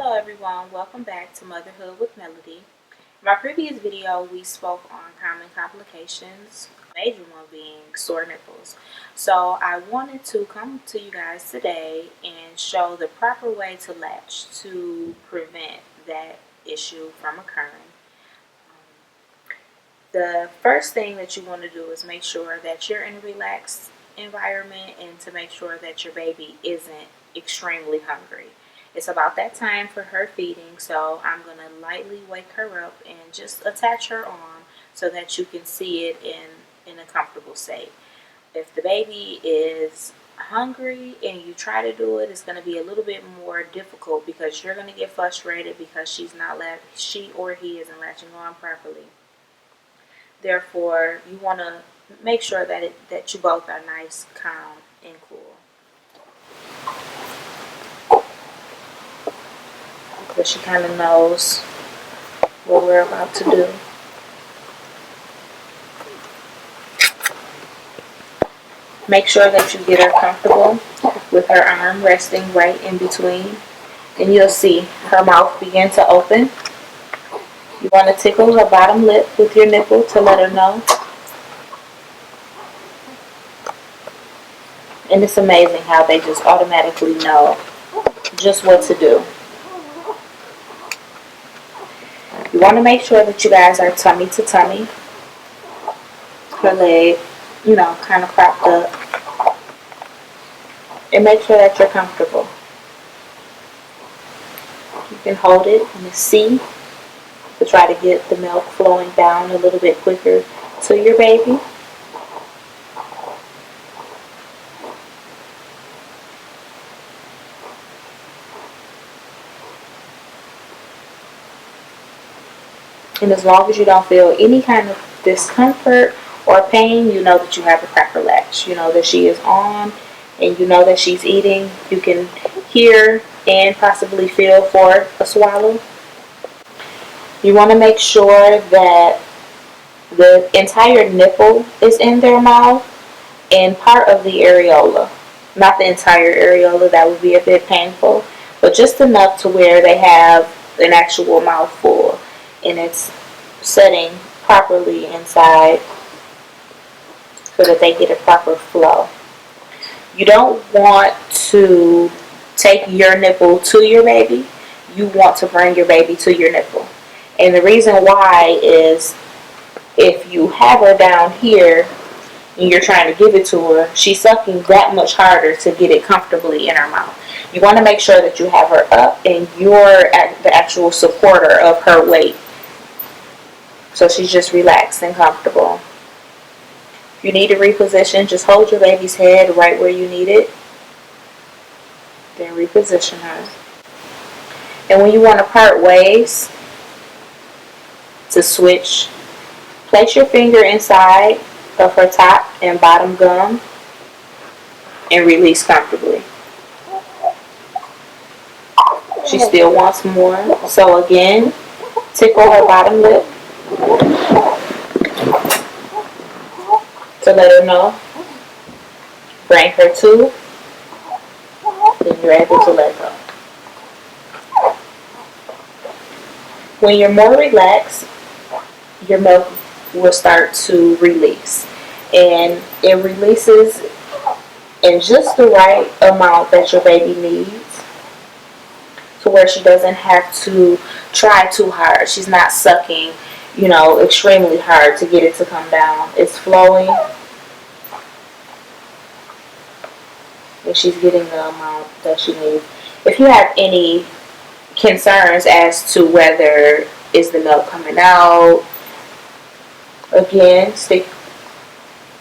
Hello everyone, welcome back to Motherhood with Melody. In my previous video, we spoke on common complications, major one being sore nipples. So I wanted to come to you guys today and show the proper way to latch to prevent that issue from occurring. The first thing that you want to do is make sure that you're in a relaxed environment and to make sure that your baby isn't extremely hungry. It's about that time for her feeding, so I'm going to lightly wake her up and just attach her on so that you can see it in a comfortable state. If the baby is hungry and you try to do it, it's going to be a little bit more difficult because you're going to get frustrated because she or he isn't latching on properly. Therefore, you want to make sure that you both are nice, calm, and cool. But she kind of knows what we're about to do. Make sure that you get her comfortable with her arm resting right in between. And you'll see her mouth begin to open. You want to tickle her bottom lip with your nipple to let her know. And it's amazing how they just automatically know just what to do. You want to make sure that you guys are tummy to tummy. Her leg, kind of propped up. And make sure that you're comfortable. You can hold it in a C to try to get the milk flowing down a little bit quicker to your baby. And as long as you don't feel any kind of discomfort or pain, you know that you have a proper latch. You know that she is on and you know that she's eating. You can hear and possibly feel for a swallow. You want to make sure that the entire nipple is in their mouth and part of the areola. Not the entire areola, that would be a bit painful, but just enough to where they have an actual mouthful and it's setting properly inside so that they get a proper flow. You don't want to take your nipple to your baby. You want to bring your baby to your nipple. And the reason why is if you have her down here and you're trying to give it to her, she's sucking that much harder to get it comfortably in her mouth. You want to make sure that you have her up and you're the actual supporter of her weight. So she's just relaxed and comfortable. If you need to reposition, just hold your baby's head right where you need it. Then reposition her. And when you want to part ways, to switch, place your finger inside of her top and bottom gum and release comfortably. She still wants more. So again, tickle her bottom lip to let her know. Bring her to, then you're able to let go. When you're more relaxed, your milk will start to release. And it releases in just the right amount that your baby needs to where she doesn't have to try too hard. She's not sucking, extremely hard to get it to come down. It's flowing. And she's getting the amount that she needs. If you have any concerns as to whether is the milk coming out, again, stick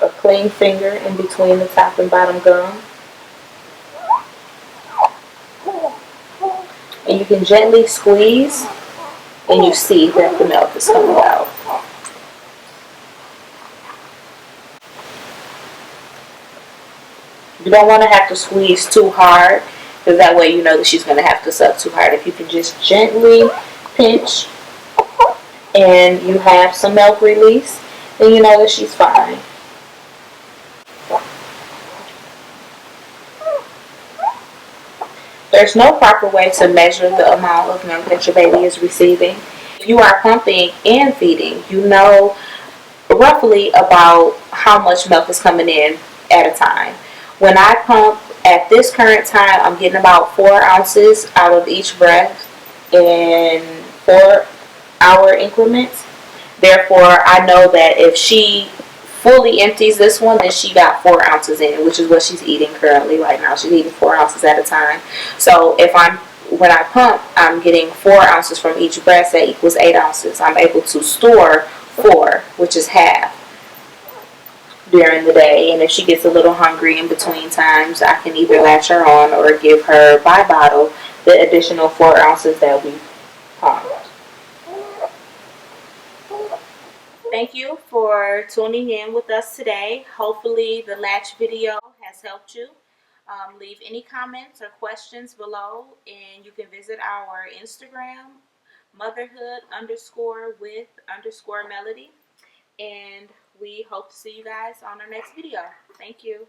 a clean finger in between the top and bottom gum. And you can gently squeeze and you see that the milk is coming out. You don't want to have to squeeze too hard because that way you know that she's going to have to suck too hard. If you can just gently pinch and you have some milk release, then you know that she's fine. there's no proper way to measure the amount of milk that your baby is receiving. If you are pumping and feeding, you know roughly about how much milk is coming in at a time. When I pump at this current time, I'm getting about 4 ounces out of each breast in 4-hour increments. Therefore, I know that if she fully empties this one, then she got 4 ounces in, which is what she's eating currently right now. She's eating 4 ounces at a time. So when I pump, I'm getting 4 ounces from each breast. That equals 8 ounces. I'm able to store 4, which is half, during the day. And if she gets a little hungry in between times, I can either latch her on or give her by bottle the additional 4 ounces that we pumped. Thank you for tuning in with us today. Hopefully the latch video has helped you. Leave any comments or questions below, and you can visit our Instagram, motherhood_with_melody. And we hope to see you guys on our next video. Thank you.